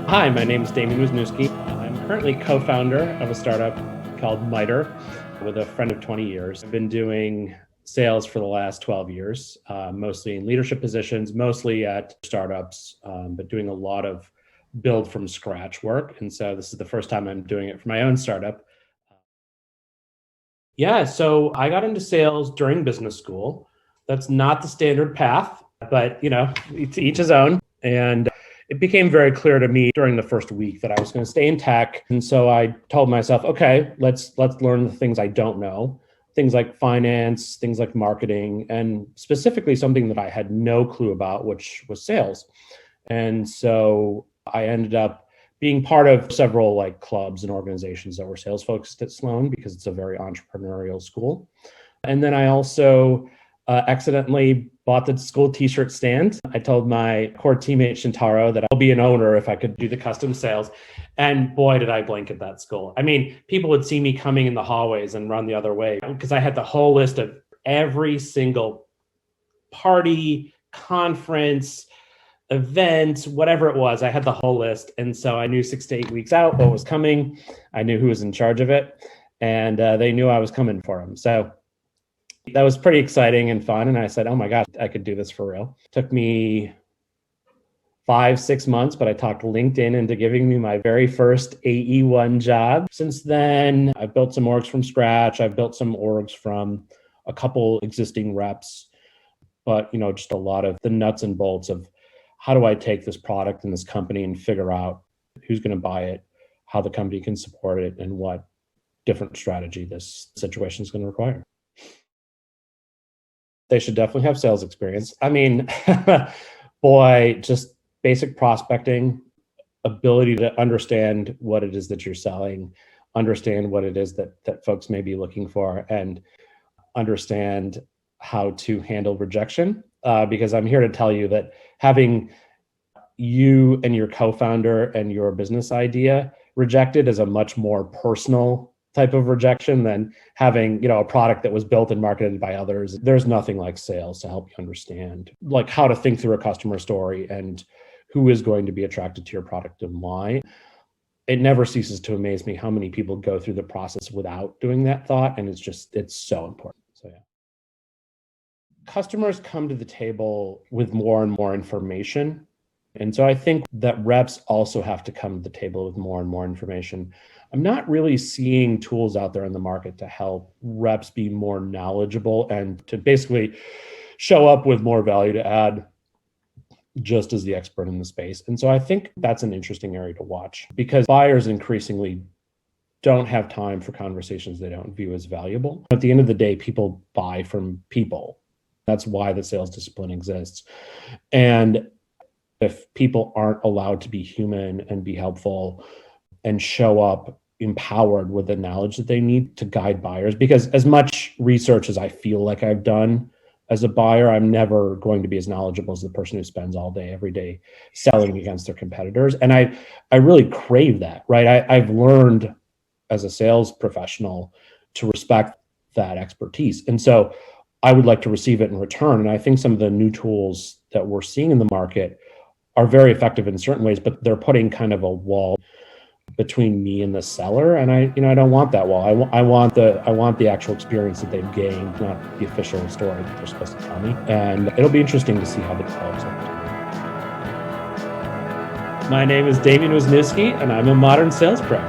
Hi, my name is Damian Wisniewski. I'm currently co-founder of a startup called Miter with a friend of 20 years. I've been doing sales for the last 12 years, mostly in leadership positions, mostly at startups, but doing a lot of build from scratch work. And so this is the first time I'm doing it for my own startup. Yeah, so I got into sales during business school. That's not the standard path, but to each his own. And it became very clear to me during the first week that I was going to stay in tech. And so I told myself, okay, let's learn the things I don't know, things like finance, things like marketing, and specifically something that I had no clue about, which was sales. And so I ended up being part of several like clubs and organizations that were sales focused at Sloan because it's a very entrepreneurial school. And then I also accidentally bought the school t-shirt stand. I told my core teammate Shintaro that I'll be an owner if I could do the custom sales. And boy, did I blink at that school. I mean, people would see me coming in the hallways and run the other way because I had the whole list of every single party, conference, event, whatever it was. I had the whole list. And so I knew 6 to 8 weeks out what was coming. I knew who was in charge of it. And they knew I was coming for them. So that was pretty exciting and fun. And I said, oh my gosh, I could do this for real. It took me 5-6 months, but I talked LinkedIn into giving me my very first AE1 job. Since then, I've built some orgs from scratch. I've built some orgs from a couple existing reps, but just a lot of the nuts and bolts of how do I take this product and this company and figure out who's going to buy it, how the company can support it, and what different strategy this situation is going to require. They should definitely have sales experience. I mean, boy, just basic prospecting, ability to understand what it is that you're selling, understand what it is that folks may be looking for, and understand how to handle rejection. Because I'm here to tell you that having you and your co-founder and your business idea rejected is a much more personal type of rejection than having a product that was built and marketed by others. There's nothing like sales to help you understand like how to think through a customer story and who is going to be attracted to your product and why. It never ceases to amaze me how many people go through the process without doing that thought, and it's so important. So yeah, customers come to the table with more and more information. And so I think that reps also have to come to the table with more and more information. I'm not really seeing tools out there in the market to help reps be more knowledgeable and to basically show up with more value to add just as the expert in the space. And so I think that's an interesting area to watch because buyers increasingly don't have time for conversations they don't view as valuable. At the end of the day, people buy from people. That's why the sales discipline exists. And if people aren't allowed to be human and be helpful and show up empowered with the knowledge that they need to guide buyers, because as much research as I feel like I've done as a buyer, I'm never going to be as knowledgeable as the person who spends all day, every day selling against their competitors. And I really crave that, right? I've learned as a sales professional to respect that expertise. And so I would like to receive it in return. And I think some of the new tools that we're seeing in the market are very effective in certain ways, but they're putting kind of a wall between me and the seller. And I don't want that wall. I want the actual experience that they've gained, not the official story that they're supposed to tell me. And it'll be interesting to see how that develops over time. My name is Damian Wisniewski, and I'm a modern sales pro.